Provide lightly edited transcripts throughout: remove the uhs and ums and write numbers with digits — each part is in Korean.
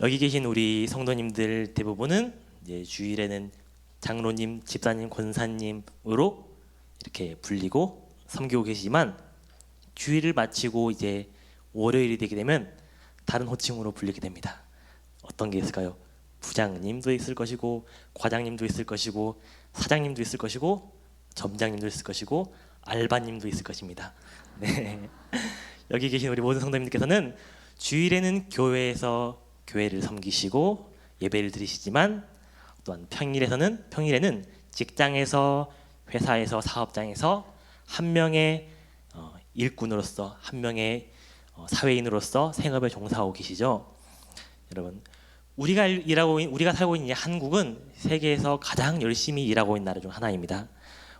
여기 계신 우리 성도님들 대부분은 이제 주일에는 장로님, 집사님, 권사님으로 이렇게 불리고 섬기고 계시지만 주일을 마치고 이제 월요일이 되게 되면 다른 호칭으로 불리게 됩니다. 어떤 게 있을까요? 부장님도 있을 것이고, 과장님도 있을 것이고, 사장님도 있을 것이고, 점장님도 있을 것이고, 알바님도 있을 것입니다. 네. 여기 계신 우리 모든 성도님들께서는 주일에는 교회에서 교회를 섬기시고 예배를 드리시지만, 또한 평일에는 직장에서, 회사에서, 사업장에서 한 명의 일꾼으로서, 한 명의 사회인으로서 생업에 종사하고 계시죠. 여러분, 우리가 살고 있는 이 한국은 세계에서 가장 열심히 일하고 있는 나라 중 하나입니다.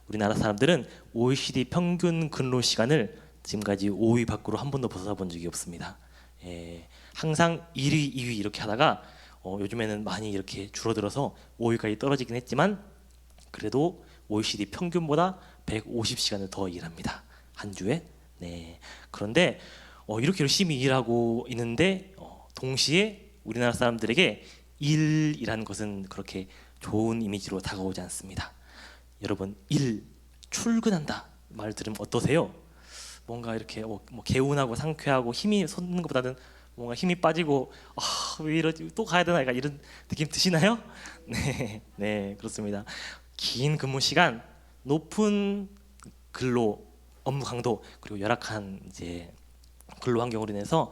우리나라 사람들은 OECD 평균 근로 시간을 지금까지 5위 밖으로 한 번도 벗어나 본 적이 없습니다. 항상 1위, 2위 이렇게 하다가 요즘에는 많이 이렇게 줄어들어서 5위까지 떨어지긴 했지만, 그래도 OECD 평균보다 150시간을 더 일합니다. 한 주에. 네. 그런데 이렇게 열심히 일하고 있는데 동시에 우리나라 사람들에게 일이라는 것은 그렇게 좋은 이미지로 다가오지 않습니다. 여러분, 출근한다 말 들으면 어떠세요? 뭔가 이렇게 뭐 개운하고 상쾌하고 힘이 솟는 것보다는 뭔가 힘이 빠지고 왜 이러지, 또 가야 되나, 이런 느낌 드시나요? 네, 네, 그렇습니다. 긴 근무 시간, 높은 근로 업무 강도, 그리고 열악한 이제 근로 환경으로 인해서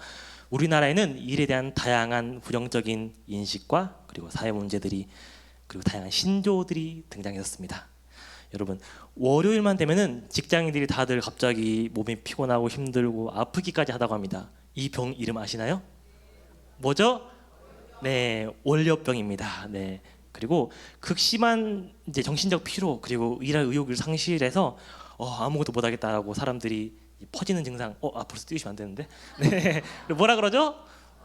우리나라에는 일에 대한 다양한 부정적인 인식과 그리고 사회 문제들이, 그리고 다양한 신조들이 등장했었습니다. 여러분, 월요일만 되면은 직장인들이 다들 갑자기 몸이 피곤하고 힘들고 아프기까지 하다고 합니다. 이 병 이름 아시나요? 뭐죠? 네, 월요병입니다. 네. 그리고 극심한 이제 정신적 피로, 그리고 일할 의욕을 상실해서 아무것도 못하겠다라고 사람들이 퍼지는 증상. 앞으로 띄우시면 안 되는데. 네. 뭐라 그러죠?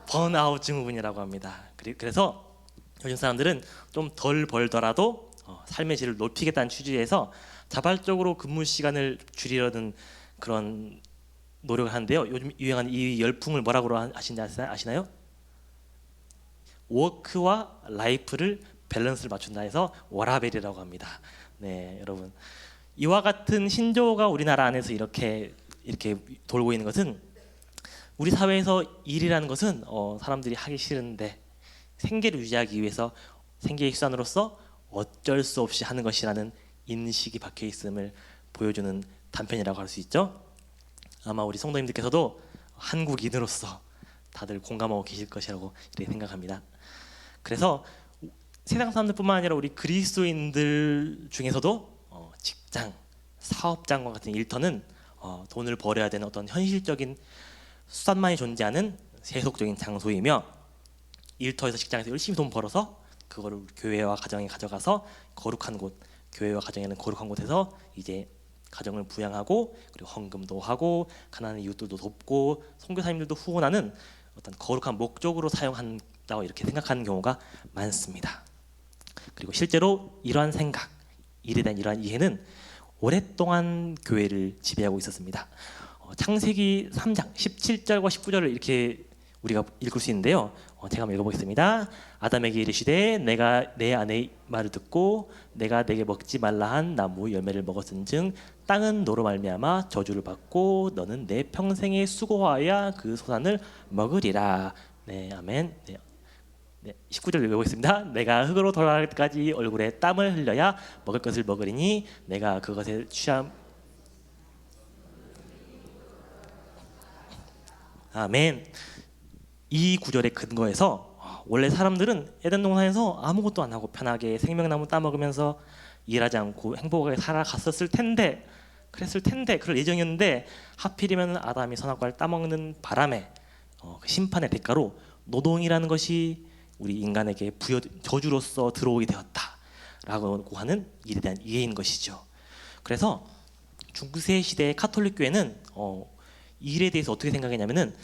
번아웃 증후군이라고 합니다. 그래서 요즘 사람들은 좀 덜 벌더라도 삶의 질을 높이겠다는 취지에서 자발적으로 근무 시간을 줄이려는 그런 노력을 하는데요. 요즘 유행하는 이 열풍을 뭐라고 하시는지 아시나요? 워크와 라이프를 밸런스를 맞춘다 해서 워라밸이라고 합니다. 네, 여러분, 이와 같은 신조어가 우리나라 안에서 이렇게 돌고 있는 것은, 우리 사회에서 일이라는 것은 사람들이 하기 싫은데 생계를 유지하기 위해서 생계의 수단으로서 어쩔 수 없이 하는 것이라는 인식이 박혀 있음을 보여주는 단편이라고 할 수 있죠. 아마 우리 성도님들께서도 한국인으로서 다들 공감하고 계실 것이라고 이렇게 생각합니다. 그래서 세상 사람들뿐만 아니라 우리 그리스도인들 중에서도 직장, 사업장과 같은 일터는 돈을 벌어야 되는 어떤 현실적인 수단만이 존재하는 세속적인 장소이며, 일터에서, 직장에서 열심히 돈 벌어서 그거를 교회와 가정에 가져가서 거룩한 곳, 교회와 가정에는 거룩한 곳에서 이제 가정을 부양하고, 그리고 헌금도 하고, 가난한 이웃들도 돕고, 선교사님들도 후원하는 어떤 거룩한 목적으로 사용한다고 이렇게 생각하는 경우가 많습니다. 그리고 실제로 이러한 생각, 일에 대한 이러한 이해는 오랫동안 교회를 지배하고 있었습니다. 창세기 3장 17절과 19절을 이렇게 우리가 읽을 수 있는데요. 제가 한번 읽어보겠습니다. 아담에게 이르시되 내가 내 아내의 말을 듣고 내가 내게 먹지 말라 한 나무 열매를 먹었은즉 땅은 너로 말미암아 저주를 받고 너는 내 평생에 수고하여야 그 소산을 먹으리라. 네, 아멘. 네, 19절 읽어보겠습니다. 내가 흙으로 돌아갈 때까지 얼굴에 땀을 흘려야 먹을 것을 먹으리니 내가 그것에 취함. 아멘. 이 구절의 근거에서 원래 사람들은 에덴 동산에서 아무것도 안 하고 편하게 생명나무 따먹으면서 일하지 않고 행복하게 살아갔었을 텐데, 그럴 예정이었는데, 하필이면 아담이 선악과를 따먹는 바람에 그 심판의 대가로 노동이라는 것이 우리 인간에게 저주로서 들어오게 되었다라고 하는 일에 대한 이해인 것이죠. 그래서 중세 시대의 카톨릭 교회는 일에 대해서 어떻게 생각했냐면은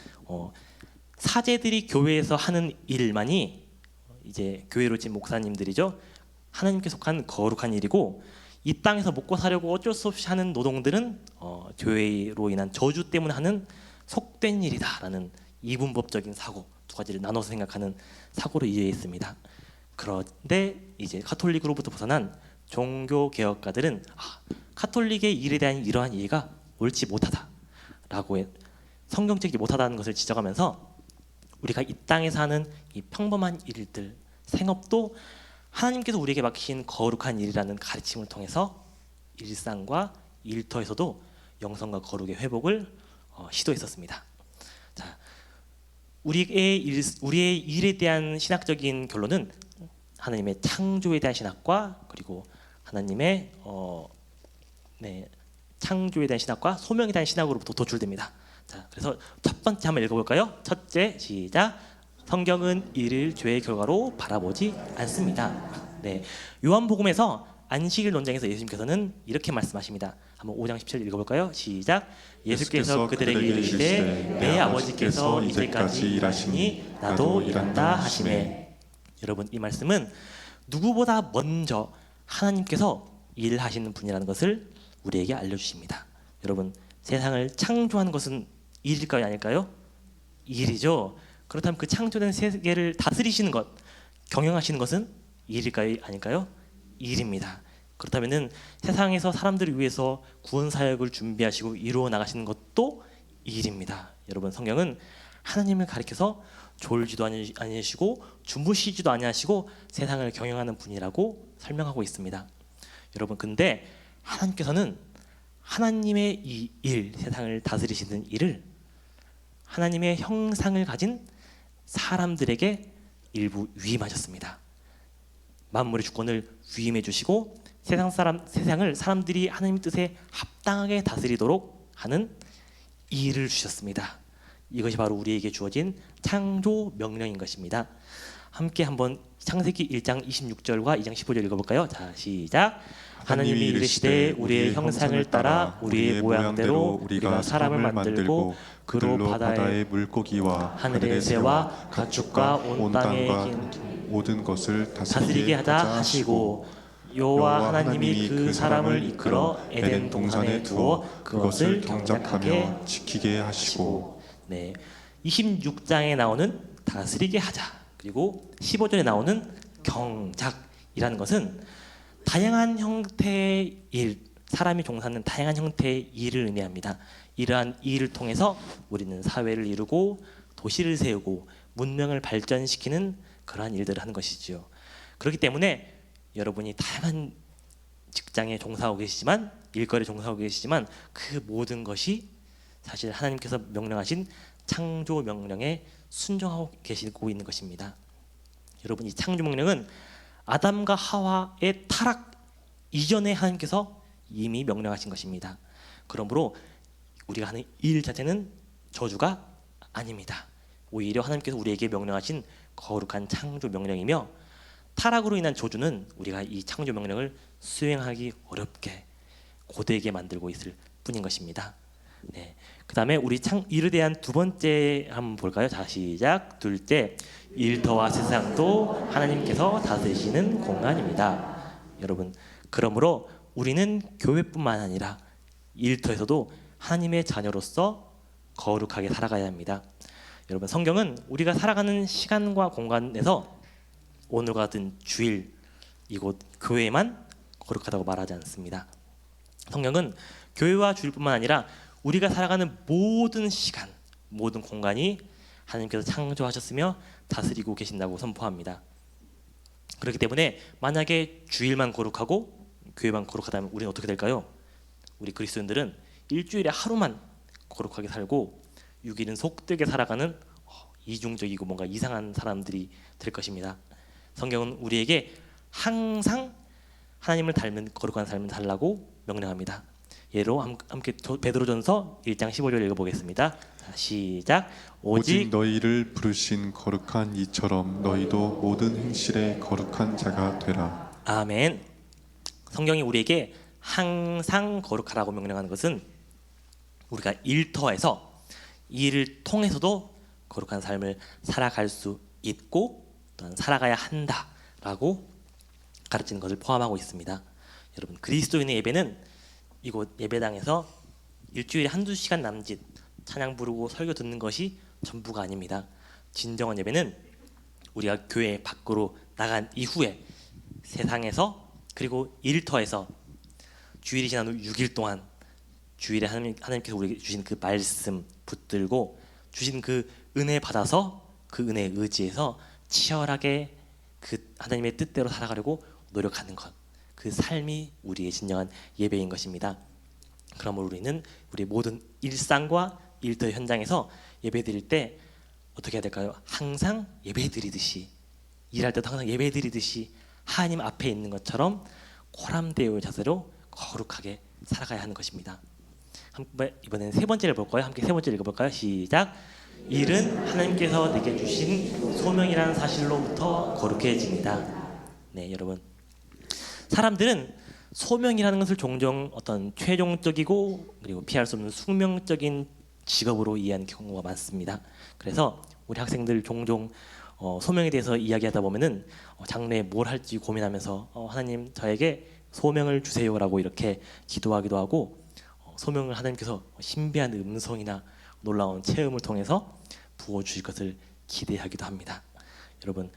사제들이 교회에서 하는 일만이 이제 교회로 진 목사님들이죠. 하나님께 속한 거룩한 일이고, 이 땅에서 먹고 사려고 어쩔 수 없이 하는 노동들은 교회로 인한 저주 때문에 하는 속된 일이다라는 이분법적인 사고가 가지를 나눠서 생각하는 사고로 이해해 있습니다. 그런데 이제 카톨릭으로부터 벗어난 종교 개혁가들은 카톨릭의 일에 대한 이러한 이해가 옳지 못하다라고 성경적이지 못하다는 것을 지적하면서 우리가 이 땅에서 하는 이 평범한 일들, 생업도 하나님께서 우리에게 맡기신 거룩한 일이라는 가르침을 통해서 일상과 일터에서도 영성과 거룩의 회복을 시도했었습니다. 자, 우리의 일에 대한 신학적인 결론은 하나님의 창조에 대한 신학과 그리고 하나님의 창조에 대한 신학과 소명에 대한 신학으로부터 도출됩니다. 자, 그래서 첫 번째 한번 읽어볼까요? 첫째, 시작. 성경은 이를 죄의 결과로 바라보지 않습니다. 네, 요한복음에서 안식일 논쟁에서 예수님께서는 이렇게 말씀하십니다. 한번 5장 17절 읽어볼까요? 시작. 예수께서 그들에게 이르시되 내 아버지께서 이제까지 일하시니 나도 일한다 하시매. 여러분, 이 말씀은 누구보다 먼저 하나님께서 일하시는 분이라는 것을 우리에게 알려주십니다. 여러분, 세상을 창조한 것은 일일까요, 아닐까요? 일이죠. 그렇다면 그 창조된 세계를 다스리시는 것, 경영하시는 것은 일일까요, 아닐까요? 일입니다. 그렇다면은 세상에서 사람들을 위해서 구원 사역을 준비하시고 이루어 나가시는 것도 일입니다. 여러분, 성경은 하나님을 가리켜서 졸지도 아니하시고 주무시지도 아니하시고 세상을 경영하는 분이라고 설명하고 있습니다. 여러분, 근데 하나님께서는 하나님의 이 일, 세상을 다스리시는 일을 하나님의 형상을 가진 사람들에게 일부 위임하셨습니다. 만물의 주권을 위임해 주시고 세상을 사람들이 하나님의 뜻에 합당하게 다스리도록 하는 일을 주셨습니다. 이것이 바로 우리에게 주어진 창조 명령인 것입니다. 함께 한번 창세기 1장 26절과 2장 15절 읽어볼까요? 자, 시작. 하나님이 이르시되 우리의 형상을 따라 우리의 모양대로 우리가 사람을 만들고 그로 바다의 물고기와 하늘의 새와 가축과 온 땅에 긴 모든 것을 다스리게 하자 하시고, 여호와 하나님이 그 사람을 이끌어 에덴 동산에 두어 그것을 경작하며 지키게 하시고. 네, 26장에 나오는 다스리게 하자, 그리고 15절에 나오는 경작이라는 것은 다양한 형태의 일, 사람이 종사하는 다양한 형태의 일을 의미합니다. 이러한 일을 통해서 우리는 사회를 이루고 도시를 세우고 문명을 발전시키는 그러한 일들을 하는 것이지요. 그렇기 때문에 여러분이 다양한 직장에 종사하고 계시지만, 일거리에 종사하고 계시지만 그 모든 것이 사실 하나님께서 명령하신 창조 명령에 순종하고 계시고 있는 것입니다. 여러분, 이 창조 명령은 아담과 하와의 타락 이전에 하나님께서 이미 명령하신 것입니다. 그러므로 우리가 하는 일 자체는 저주가 아닙니다. 오히려 하나님께서 우리에게 명령하신 거룩한 창조 명령이며, 타락으로 인한 저주는 우리가 이 창조 명령을 수행하기 어렵게 고되게 만들고 있을 뿐인 것입니다. 네, 그 다음에 우리 일에 대한 두 번째 한번 볼까요? 자, 시작. 둘째, 일터와 세상도 하나님께서 다스리시는 공간입니다. 여러분, 그러므로 우리는 교회뿐만 아니라 일터에서도 하나님의 자녀로서 거룩하게 살아가야 합니다. 여러분, 성경은 우리가 살아가는 시간과 공간에서 오늘과 같은 주일, 이곳 교회만 거룩하다고 말하지 않습니다. 성경은 교회와 주일뿐만 아니라 우리가 살아가는 모든 시간, 모든 공간이 하나님께서 창조하셨으며 다스리고 계신다고 선포합니다. 그렇기 때문에 만약에 주일만 거룩하고 교회만 거룩하다면 우리는 어떻게 될까요? 우리 그리스도인들은 일주일에 하루만 거룩하게 살고 6일은 속되게 살아가는 이중적이고 뭔가 이상한 사람들이 될 것입니다. 성경은 우리에게 항상 하나님을 닮은 거룩한 삶을 살라고 명령합니다. 예로 함께 베드로전서 1장 15절 읽어보겠습니다. 자, 시작. 오직 너희를 부르신 거룩한 이처럼 너희도 모든 행실에 거룩한 자가 되라. 아멘. 성경이 우리에게 항상 거룩하라고 명령하는 것은 우리가 일터에서 일을 통해서도 거룩한 삶을 살아갈 수 있고 또한 살아가야 한다라고 가르치는 것을 포함하고 있습니다. 여러분, 그리스도인의 예배는 이곳 예배당에서 일주일에 한두 시간 남짓 찬양 부르고 설교 듣는 것이 전부가 아닙니다. 진정한 예배는 우리가 교회 밖으로 나간 이후에 세상에서 그리고 일터에서 주일이 지난 후 6일 동안 주일에 하나님께서 우리에게 주신 그 말씀 붙들고 주신 그 은혜 받아서 그 은혜에 의지해서 치열하게 그 하나님의 뜻대로 살아가려고 노력하는 것, 그 삶이 우리의 진정한 예배인 것입니다. 그러므로 우리는 우리 모든 일상과 일터 현장에서 예배드릴 때 어떻게 해야 될까요? 항상 예배드리듯이, 일할 때도 항상 예배드리듯이 하나님 앞에 있는 것처럼 코람데오의 자세로 거룩하게 살아가야 하는 것입니다. 이번에는 세 번째를 볼까요? 함께 세 번째를 읽어볼까요? 시작. 일은 하나님께서 내게 주신 소명이라는 사실로부터 거룩해집니다. 네, 여러분, 사람들은 소명이라는 것을 종종 어떤 최종적이고 그리고 피할 수 없는 숙명적인 직업으로 이해하는 경우가 많습니다. 그래서 우리 학생들 종종 소명에 대해서 이야기하다 보면은 장래에 뭘 할지 고민하면서 하나님 저에게 소명을 주세요라고 이렇게 기도하기도 하고, 소명을 하나님께서 신비한 음성이나 놀라운 체험을 통해서 부어주실 것을 기대하기도 합니다. 여러분,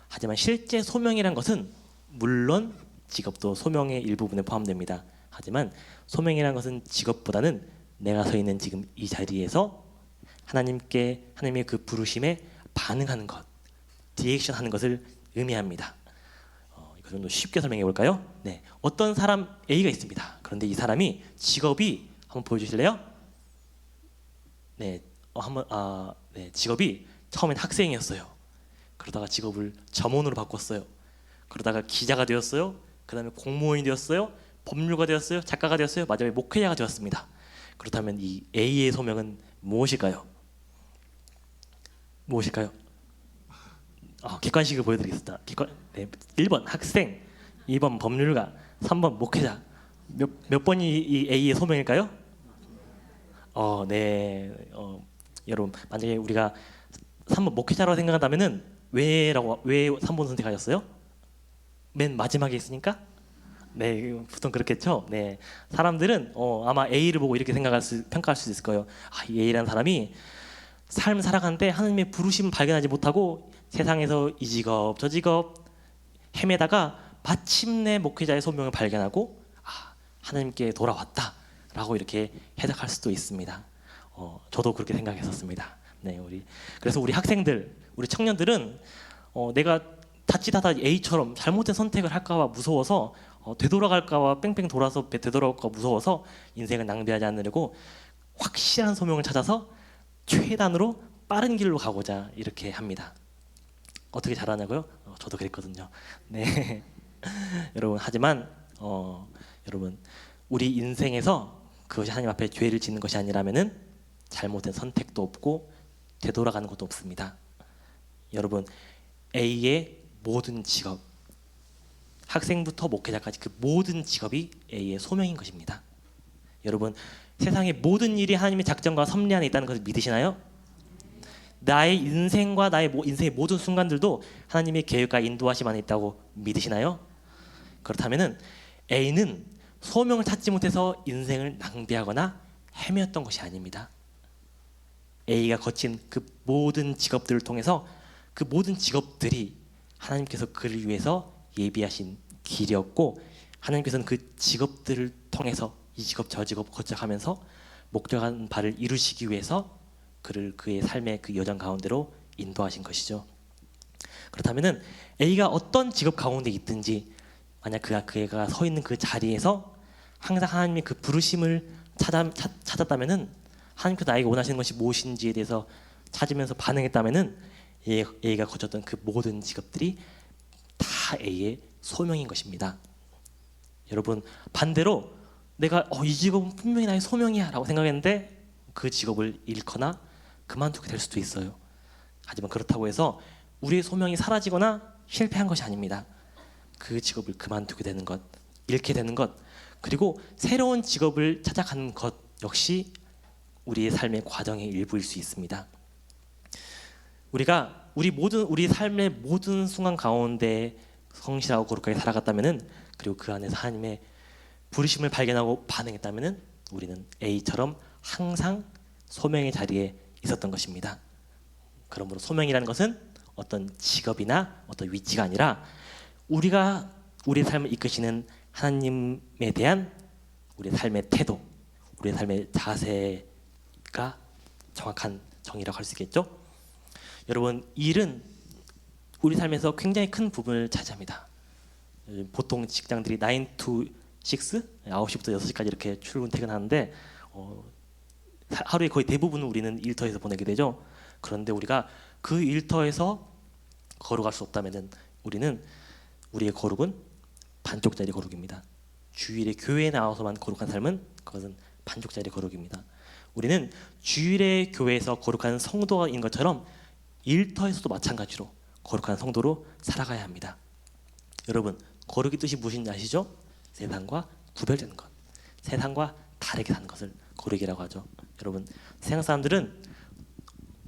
하지만 실제 소명이란 것은 물론 직업도 소명의 일부분에 포함됩니다. 하지만 소명이란 것은 직업보다는 내가 서 있는 지금 이 자리에서 하나님의 그 부르심에 반응하는 것, 리액션하는 것을 의미합니다. 이거 좀 더 쉽게 설명해 볼까요? 네, 어떤 사람 A가 있습니다. 그런데 이 사람이 직업이 한번 보여주실래요? 네, 직업이 처음엔 학생이었어요. 그러다가 직업을 점원으로 바꿨어요. 그러다가 기자가 되었어요. 그 다음에 공무원이 되었어요. 법률가 되었어요. 작가가 되었어요. 마지막에 목회자가 되었습니다. 그렇다면 이 A의 소명은 무엇일까요? 무엇일까요? 객관식을 보여드리겠습니다. 1번 학생, 2번 법률가, 3번 목회자. 몇 번이 이 A의 소명일까요? 여러분, 만약에 우리가 3번 목회자라고 생각한다면은 왜 3번 선택하셨어요? 맨 마지막에 있으니까? 네, 보통 그렇겠죠. 네, 사람들은 아마 A를 보고 이렇게 평가할 수 있을 거예요. 이 A라는 사람이 삶을 살아가는데 하나님의 부르심을 발견하지 못하고 세상에서 이 직업 저 직업 헤매다가 마침내 목회자의 소명을 발견하고 하나님께 돌아왔다라고 이렇게 해석할 수도 있습니다. 저도 그렇게 생각했었습니다. 네, 그래서 우리 학생들, 우리 청년들은 내가 자칫하다 A처럼 잘못된 선택을 할까봐 무서워서 되돌아갈까봐 뺑뺑 돌아서 되돌아올까 무서워서 인생을 낭비하지 않으려고 확실한 소명을 찾아서 최단으로 빠른 길로 가고자 이렇게 합니다. 어떻게 잘하냐고요? 저도 그랬거든요. 네, 여러분, 하지만 여러분, 우리 인생에서 그것이 하나님 앞에 죄를 짓는 것이 아니라면은 잘못된 선택도 없고 되돌아가는 것도 없습니다. 여러분, A의 모든 직업, 학생부터 목회자까지 그 모든 직업이 A의 소명인 것입니다. 여러분, 세상의 모든 일이 하나님의 작정과 섭리 안에 있다는 것을 믿으시나요? 나의 인생과 나의 인생의 모든 순간들도 하나님의 계획과 인도하심 안에 있다고 믿으시나요? 그렇다면은 A는 소명을 찾지 못해서 인생을 낭비하거나 헤매었던 것이 아닙니다. A가 거친 그 모든 직업들을 통해서 그 모든 직업들이 하나님께서 그를 위해서 예비하신 길이었고, 하나님께서는 그 직업들을 통해서 이 직업 저 직업 거쳐가면서 목적한 바를 이루시기 위해서 그의 삶의 그 여정 가운데로 인도하신 것이죠. 그렇다면은 A가 어떤 직업 가운데 있든지, 만약 그가 서 있는 그 자리에서 항상 하나님의 그 부르심을 찾았다면은, 하나님께서 나에게 원하시는 것이 무엇인지에 대해서 찾으면서 반응했다면은 A가 거쳤던 그 모든 직업들이 다 A의 소명인 것입니다. 여러분, 반대로 내가 이 직업은 분명히 나의 소명이야 라고 생각했는데 그 직업을 잃거나 그만두게 될 수도 있어요. 하지만 그렇다고 해서 우리의 소명이 사라지거나 실패한 것이 아닙니다. 그 직업을 그만두게 되는 것, 잃게 되는 것, 그리고 새로운 직업을 찾아가는 것 역시 우리의 삶의 과정의 일부일 수 있습니다. 우리가 우리 삶의 모든 순간 가운데 성실하고 거룩하게 살아갔다면은, 그리고 그 안에서 하나님의 부르심을 발견하고 반응했다면은 우리는 A처럼 항상 소명의 자리에 있었던 것입니다. 그러므로 소명이라는 것은 어떤 직업이나 어떤 위치가 아니라 우리가 우리의 삶을 이끄시는 하나님에 대한 우리의 삶의 태도, 우리의 삶의 자세가 정확한 정의라고 할 수 있겠죠. 여러분, 일은 우리 삶에서 굉장히 큰 부분을 차지합니다. 보통 직장들이 9 to 6, 9시부터 6시까지 이렇게 출근 퇴근하는데 하루에 거의 대부분은 우리는 일터에서 보내게 되죠. 그런데 우리가 그 일터에서 걸어갈 수 없다면은 우리의 거룩은 반쪽짜리 거룩입니다. 주일에 교회에 나와서만 거룩한 삶은 그것은 반쪽짜리 거룩입니다. 우리는 주일에 교회에서 거룩한 성도인 것처럼 일터에서도 마찬가지로 거룩한 성도로 살아가야 합니다. 여러분, 거룩의 뜻이 무엇인지 아시죠? 세상과 구별되는 것, 세상과 다르게 사는 것을 거룩이라고 하죠. 여러분, 세상 사람들은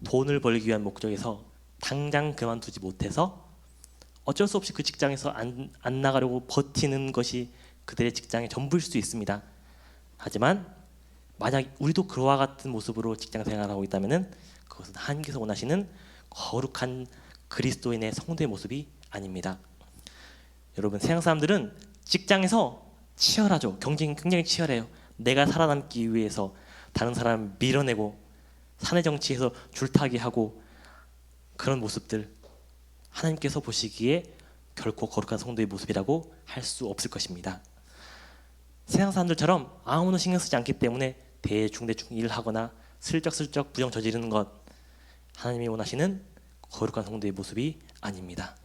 돈을 벌기 위한 목적에서 당장 그만두지 못해서 어쩔 수 없이 그 직장에서 안 나가려고 버티는 것이 그들의 직장의 전부일 수도 있습니다. 하지만 만약 우리도 그와 같은 모습으로 직장 생활을 하고 있다면 그것은 하나님께서 원하시는 거룩한 그리스도인의 성도의 모습이 아닙니다. 여러분, 세상 사람들은 직장에서 치열하죠. 경쟁이 굉장히 치열해요. 내가 살아남기 위해서 다른 사람을 밀어내고 사내 정치에서 줄타기 하고, 그런 모습들 하나님께서 보시기에 결코 거룩한 성도의 모습이라고 할 수 없을 것입니다. 세상 사람들처럼 아무나 신경 쓰지 않기 때문에 대충 일하거나 슬쩍슬쩍 부정 저지르는 것, 하나님이 원하시는 거룩한 성도의 모습이 아닙니다.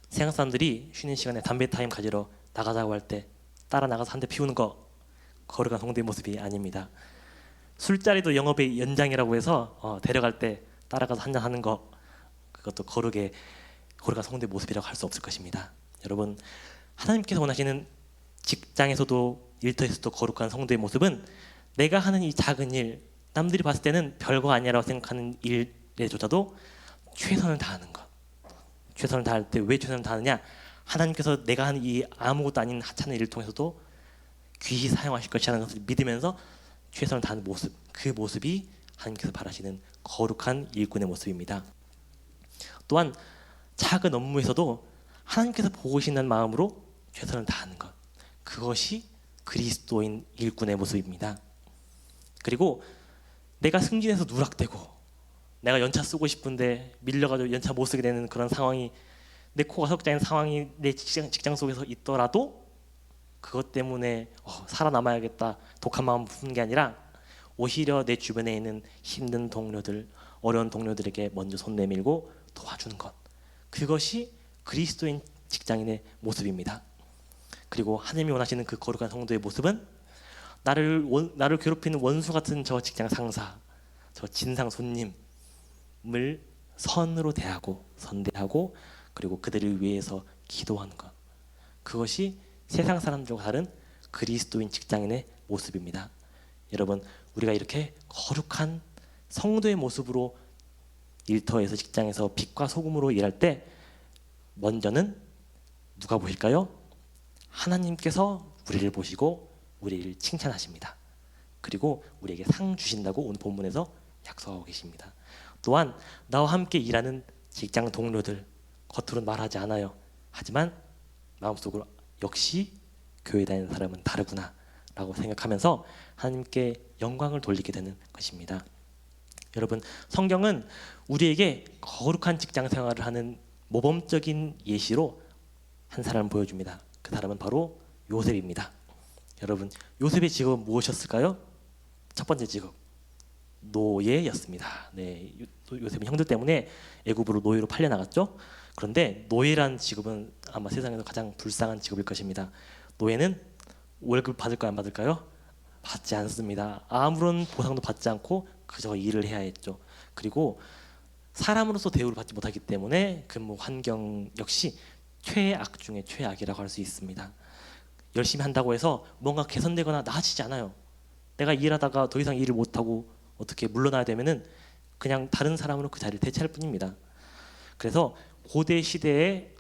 세상 사람들이 쉬는 시간에 담배 타임 가지러 나가자고 할 때 따라 나가서 한 대 피우는 거, 거룩한 성도의 모습이 아닙니다. 술자리도 영업의 연장이라고 해서 데려갈 때 따라가서 한잔 하는 거, 그것도 거룩한 성도의 모습이라고 할 수 없을 것입니다. 여러분, 하나님께서 원하시는 직장에서도 일터에서도 거룩한 성도의 모습은 내가 하는 이 작은 일, 남들이 봤을 때는 별거 아니라고 생각하는 일에조차도 최선을 다하는 것. 최선을 다할 때 왜 최선을 다하느냐? 하나님께서 내가 하는 이 아무것도 아닌 하찮은 일을 통해서도 귀히 사용하실 것이라는 것을 믿으면서 최선을 다하는 모습, 그 모습이 하나님께서 바라시는 거룩한 일꾼의 모습입니다. 또한 작은 업무에서도 하나님께서 보고 계신다는 마음으로 최선을 다하는 것, 그것이 그리스도인 일꾼의 모습입니다. 그리고 내가 승진해서 누락되고 내가 연차 쓰고 싶은데 밀려가지고 연차 못 쓰게 되는 그런 상황이, 내 코가 석자인 상황이 내 직장 속에서 있더라도 그것 때문에 살아남아야겠다 독한 마음 푸는 게 아니라 오히려 내 주변에 있는 힘든 동료들, 어려운 동료들에게 먼저 손 내밀고 도와주는 것, 그것이 그리스도인 직장인의 모습입니다. 그리고 하나님이 원하시는 그 거룩한 성도의 모습은 나를 괴롭히는 원수 같은 저 직장 상사, 저 진상 손님을 선으로 대하고 선대하고 그리고 그들을 위해서 기도하는 것, 그것이 세상 사람들과 다른 그리스도인 직장인의 모습입니다. 여러분, 우리가 이렇게 거룩한 성도의 모습으로 일터에서 직장에서 빛과 소금으로 일할 때 먼저는 누가 보실까요? 하나님께서 우리를 보시고 우리를 칭찬하십니다. 그리고 우리에게 상 주신다고 오늘 본문에서 약속하고 계십니다. 또한 나와 함께 일하는 직장 동료들, 겉으로는 말하지 않아요. 하지만 마음속으로 역시 교회 다니는 사람은 다르구나 라고 생각하면서 하나님께 영광을 돌리게 되는 것입니다. 여러분, 성경은 우리에게 거룩한 직장 생활을 하는 모범적인 예시로 한 사람을 보여줍니다. 그 사람은 바로 요셉입니다. 여러분, 요셉의 직업은 무엇이었을까요? 첫 번째 직업, 노예였습니다. 네, 요셉은 형들 때문에 애굽으로 노예로 팔려 나갔죠. 그런데 노예란 직업은 아마 세상에서 가장 불쌍한 직업일 것입니다. 노예는 월급 받을까요, 안 받을까요? 받지 않습니다. 아무런 보상도 받지 않고 그저 일을 해야 했죠. 그리고 사람으로서 대우를 받지 못하기 때문에 근무 환경 역시 최악 중에 최악이라고 할 수 있습니다. 열심히 한다고 해서 뭔가 개선되거나 나아지지 않아요. 내가 일하다가 더 이상 일을 못하고 어떻게 물러나야 되면은 그냥 다른 사람으로 그 자리를 대체할 뿐입니다. 그래서 고대 시대에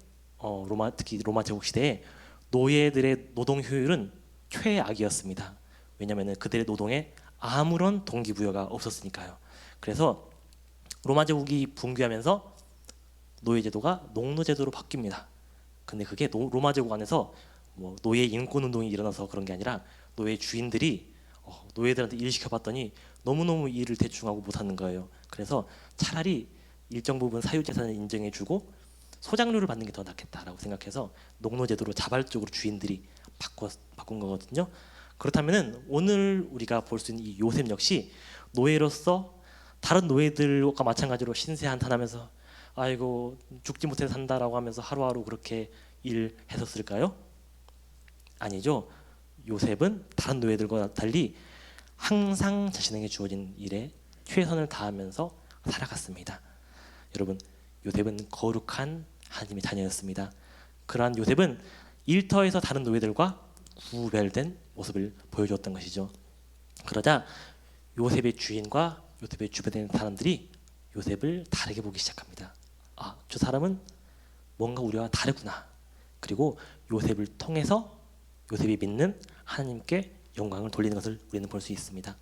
특히 로마 제국 시대에 노예들의 노동 효율은 최악이었습니다. 왜냐하면 그들의 노동에 아무런 동기부여가 없었으니까요. 그래서 로마 제국이 붕괴하면서 노예 제도가 농노 제도로 바뀝니다. 근데 그게 로마 제국 안에서 뭐 노예 인권 운동이 일어나서 그런 게 아니라 노예 주인들이 노예들한테 일 시켜봤더니 너무너무 일을 대충하고 못하는 거예요. 그래서 차라리 일정 부분 사유재산을 인정해주고 소장료를 받는 게 더 낫겠다라고 생각해서 농노제도로 자발적으로 주인들이 바꾼 거거든요. 그렇다면은 오늘 우리가 볼 수 있는 이 요셉 역시 노예로서 다른 노예들과 마찬가지로 신세한탄하면서 아이고 죽지 못해 산다라고 하면서 하루하루 그렇게 일했었을까요? 아니죠. 요셉은 다른 노예들과 달리 항상 자신에게 주어진 일에 최선을 다하면서 살아갔습니다. 여러분, 요셉은 거룩한 하나님의 자녀였습니다. 그러한 요셉은 일터에서 다른 노예들과 구별된 모습을 보여주었던 것이죠. 그러자 요셉의 주인과 요셉의 주변에 있는 사람들이 요셉을 다르게 보기 시작합니다. 아, 저 사람은 뭔가 우리와 다르구나. 그리고 요셉을 통해서 요셉이 믿는 하나님께 영광을 돌리는 것을 우리는 볼 수 있습니다.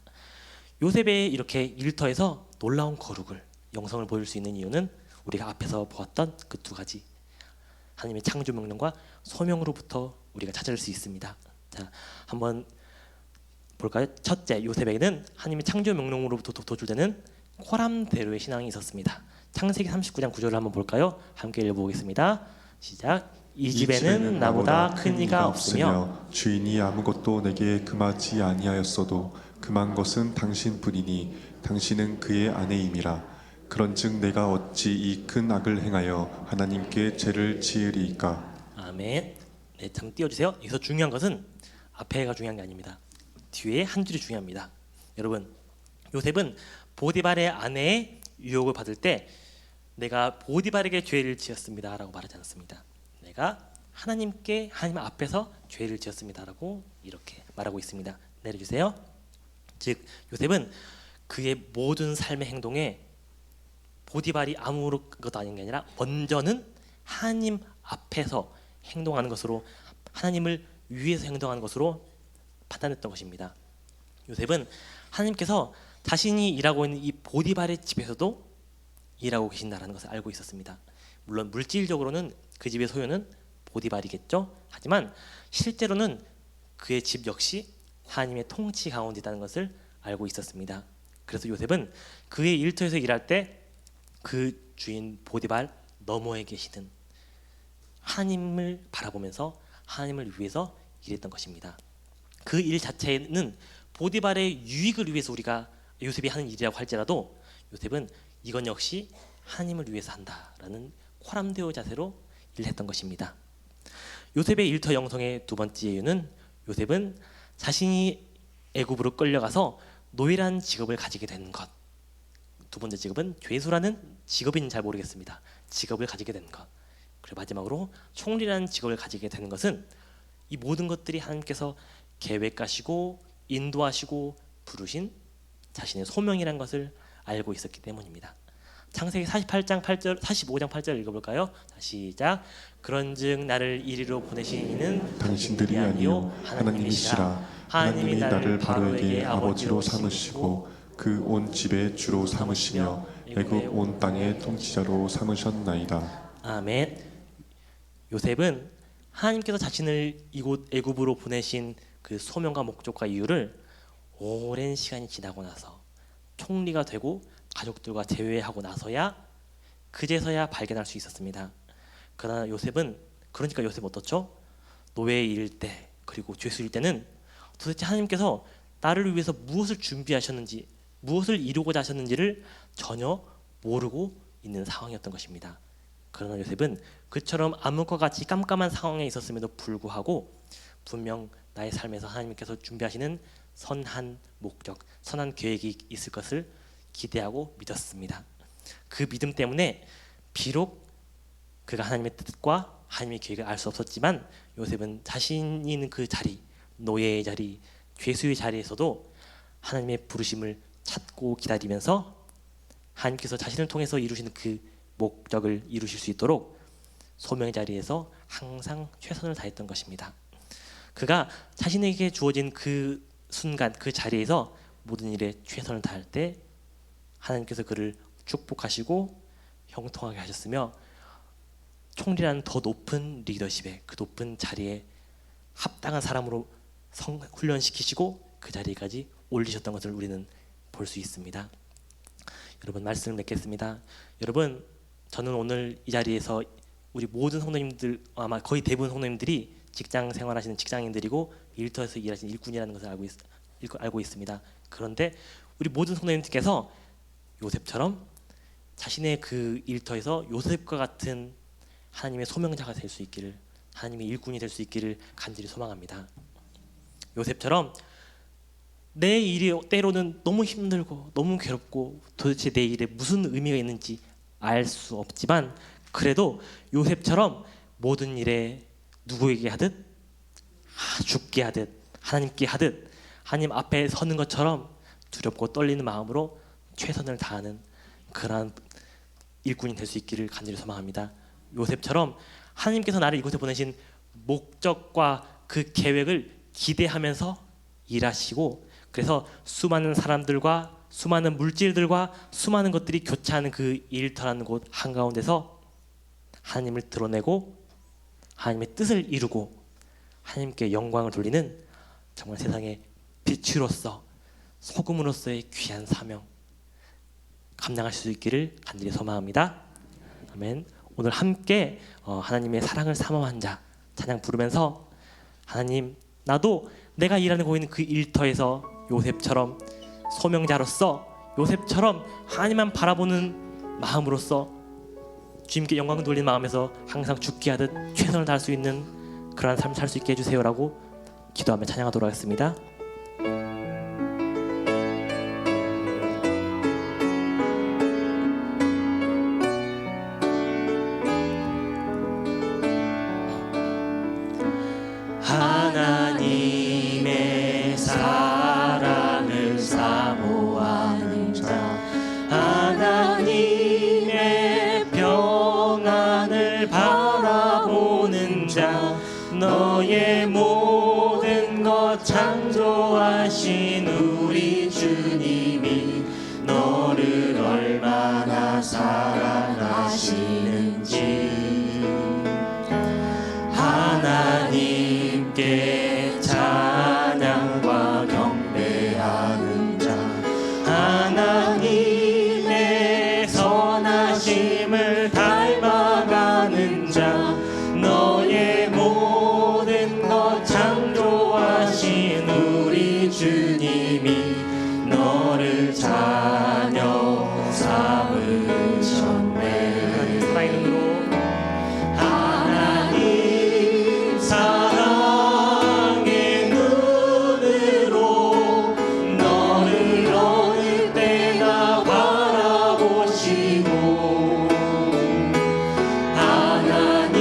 요셉의 이렇게 일터에서 놀라운 거룩을 영성을 보일 수 있는 이유는 우리가 앞에서 보았던 그 두 가지 하나님의 창조 명령과 소명으로부터 우리가 찾을 수 있습니다. 자, 한번 볼까요? 첫째, 요셉에게는 하나님의 창조 명령으로부터 도출되는 코람대로의 신앙이 있었습니다. 창세기 39장 9절을 한번 볼까요? 함께 읽어보겠습니다. 시작. 이 집에는 나보다 큰 이가 없으며 주인이 아무것도 내게 금하지 아니하였어도 금한 것은 당신뿐이니 당신은 그의 아내임이라. 그런즉 내가 어찌 이 큰 악을 행하여 하나님께 죄를 지으리이까. 아멘. 네, 참 띄워주세요. 여기서 중요한 것은 앞에가 중요한 게 아닙니다. 뒤에 한 줄이 중요합니다. 여러분, 요셉은 보디발의 아내의 유혹을 받을 때 내가 보디발에게 죄를 지었습니다라고 말하지 않습니다. 내가 하나님 앞에서 죄를 지었습니다라고 이렇게 말하고 있습니다. 내려주세요. 즉 요셉은 그의 모든 삶의 행동에 보디발이 아무것도 아닌 게 아니라 먼저는 하나님 앞에서 행동하는 것으로 하나님을 위해서 행동하는 것으로 판단했던 것입니다. 요셉은 하나님께서 자신이 일하고 있는 이 보디발의 집에서도 일하고 계신다라는 것을 알고 있었습니다. 물론 물질적으로는 그 집의 소유는 보디발이겠죠. 하지만 실제로는 그의 집 역시 하나님의 통치 가운데 있다는 것을 알고 있었습니다. 그래서 요셉은 그의 일터에서 일할 때 그 주인 보디발 너머에 계시는 하나님을 바라보면서 하나님을 위해서 일했던 것입니다. 그 일 자체는 보디발의 유익을 위해서 우리가 요셉이 하는 일이라고 할지라도 요셉은 이건 역시 하나님을 위해서 한다라는 코람데오 자세로 일했던 것입니다. 요셉의 일터 영성의 두 번째 이유는 요셉은 자신이 애굽으로 끌려가서 노예라는 직업을 가지게 된 것. 두 번째 직업은 죄수라는 직업인지 잘 모르겠습니다. 직업을 가지게 된 것. 그리고 마지막으로 총리라는 직업을 가지게 되는 것은 이 모든 것들이 하나님께서 계획하시고 인도하시고 부르신 자신의 소명이라는 것을 알고 있었기 때문입니다. 창세기 45장 8절 읽어볼까요? 자, 시작. 그런즉 나를 이리로 보내신 이는 당신들이 아니요 하나님이시라. 하나님이 나를 바로에게 아버지로 삼으시고 그 온 집의 주로 삼으시며 애굽 온 땅의 통치자로 삼으셨나이다. 아멘. 요셉은 하나님께서 자신을 이곳 애굽으로 보내신 그 소명과 목적과 이유를 오랜 시간이 지나고 나서 총리가 되고 가족들과 재회하고 나서야 그제서야 발견할 수 있었습니다. 그러나 요셉은 어떻죠? 노예일 때 그리고 죄수일 때는 도대체 하나님께서 나를 위해서 무엇을 준비하셨는지 무엇을 이루고자 하셨는지를 전혀 모르고 있는 상황이었던 것입니다. 그러나 요셉은 그처럼 암흑과 같이 깜깜한 상황에 있었음에도 불구하고 분명 나의 삶에서 하나님께서 준비하시는 선한 목적, 선한 계획이 있을 것을 기대하고 믿었습니다. 그 믿음 때문에 비록 그가 하나님의 뜻과 하나님의 계획을 알 수 없었지만 요셉은 자신이 있는 그 자리, 노예의 자리, 죄수의 자리에서도 하나님의 부르심을 찾고 기다리면서 하나님께서 자신을 통해서 이루시는 그 목적을 이루실 수 있도록 소명의 자리에서 항상 최선을 다했던 것입니다. 그가 자신에게 주어진 그 순간 그 자리에서 모든 일에 최선을 다할 때 하나님께서 그를 축복하시고 형통하게 하셨으며 총리라는 더 높은 리더십에 그 높은 자리에 합당한 사람으로 훈련시키시고 그 자리까지 올리셨던 것을 우리는 볼 수 있습니다. 여러분 말씀을 맺겠습니다. 여러분 저는 오늘 이 자리에서 우리 모든 성도님들 아마 거의 대부분 성도님들이 직장 생활하시는 직장인들이고 일터에서 일하시는 일꾼이라는 것을 알고 있습니다. 그런데 우리 모든 성도님들께서 요셉처럼 자신의 그 일터에서 요셉과 같은 하나님의 소명자가 될 수 있기를, 하나님의 일꾼이 될 수 있기를 간절히 소망합니다. 요셉처럼 내 일이 때로는 너무 힘들고 너무 괴롭고 도대체 내 일에 무슨 의미가 있는지 알 수 없지만 그래도 요셉처럼 모든 일에 누구에게 하듯 죽게 하듯 하나님께 하듯 하나님 앞에 서는 것처럼 두렵고 떨리는 마음으로 최선을 다하는 그러한 일꾼이 될 수 있기를 간절히 소망합니다. 요셉처럼 하나님께서 나를 이곳에 보내신 목적과 그 계획을 기대하면서 일하시고 그래서 수많은 사람들과 수많은 물질들과 수많은 것들이 교차하는 그 일터라는 곳 한가운데서 하나님을 드러내고 하나님의 뜻을 이루고 하나님께 영광을 돌리는 정말 세상의 빛으로서 소금으로서의 귀한 사명 감당하실 수 있기를 간절히 소망합니다. 아멘. 오늘 함께 하나님의 사랑을 사모한 자 찬양 부르면서 하나님 나도 내가 일하는 거기 있는 그 일터에서 요셉처럼 소명자로서 요셉처럼 하나님만 바라보는 마음으로서 주님께 영광 돌리는 마음에서 항상 죽게 하듯 최선을 다할 수 있는 그러한 삶을 살 수 있게 해주세요라고 기도하며 찬양하도록 하겠습니다. 하나님의 사랑을 사모하는 자 하나님의 평안을 바라보는 자 너의 모든 것 창조하신 우리 주님이 너를 얼마나 사랑하시는지 하나님께 찬양과 경배하는 자 하나님의 선하심을 닮아가는 자 너의 모든 것 창조하신 우리 주님이 너를 자녀 삼으셨네. 사랑의 눈으로 하나님 사랑의 눈으로 너를 어느 때나 바라보시고 하나님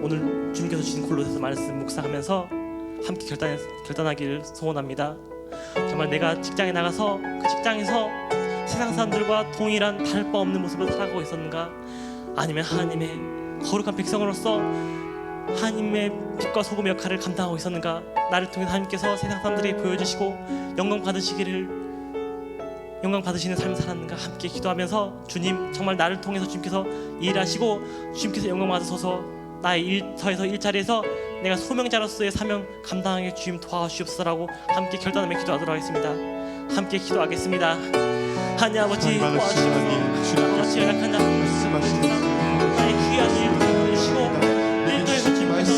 오늘 주님께서 주신 골로새서 말씀 묵상하면서 함께 결단하기를 소원합니다. 정말 내가 직장에 나가서 그 직장에서 세상 사람들과 동일한 다를 바 없는 모습으로 살아가고 있었는가, 아니면 하나님의 거룩한 백성으로서 하나님의 빛과 소금 역할을 감당하고 있었는가, 나를 통해 하나님께서 세상 사람들에게 보여주시고 영광 받으시는 삶을 살았는가 함께 기도하면서, 주님 정말 나를 통해서 주님께서 일하시고 주님께서 영광 받으소서, 나의 일터에서 일자리에서 내가 소명자로서의 사명 감당하게 주님 도와주시옵소서라고 함께 결단하며 기도하도록 하겠습니다. 함께 기도하겠습니다. 하나님 아버지 도와주시옵소서. 같이 연약한 자 나의 귀한 일 보여주시고 일터에서 주님께서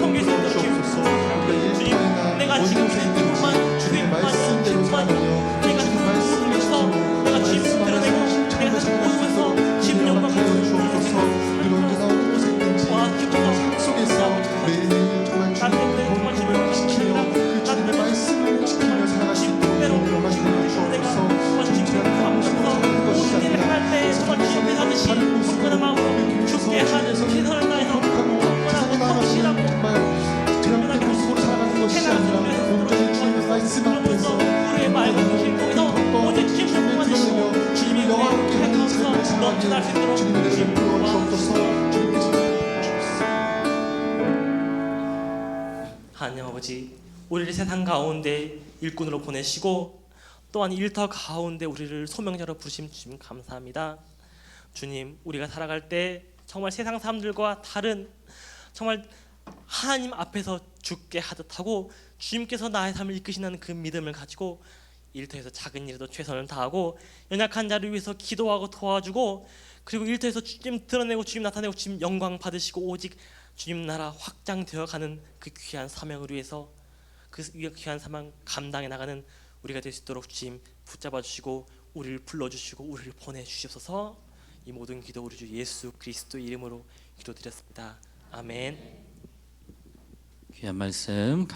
통계에서 주님 내가 지금 있는 부분만 주님만 내가 보면서 내가 주님 드러내고 내가 보면서 주님 영광 하나님 아버지, 우리를 세상 가운데 일꾼으로 보내시고 또한 일터 가운데 우리를 소명자로 부르심 주님 감사합니다. 주님, 우리가 살아갈 때 정말 세상 사람들과 다른, 정말 하나님 앞에서 죽게 하듯 하고 주님께서 나의 삶을 이끄시는 그 믿음을 가지고 일터에서 작은 일에도 최선을 다하고 연약한 자를 위해서 기도하고 도와주고, 그리고 일터에서 주님 드러내고 주님 나타내고 주님 영광 받으시고 오직 주님 나라 확장되어 가는 그 귀한 사명을 위해서, 그 귀한 사명 감당해 나가는 우리가 될 수 있도록 주님 붙잡아 주시고 우리를 불러주시고 우리를 보내주시옵소서. 이 모든 기도 우리 주 예수 그리스도 이름으로 기도드렸습니다. 아멘. 귀한 말씀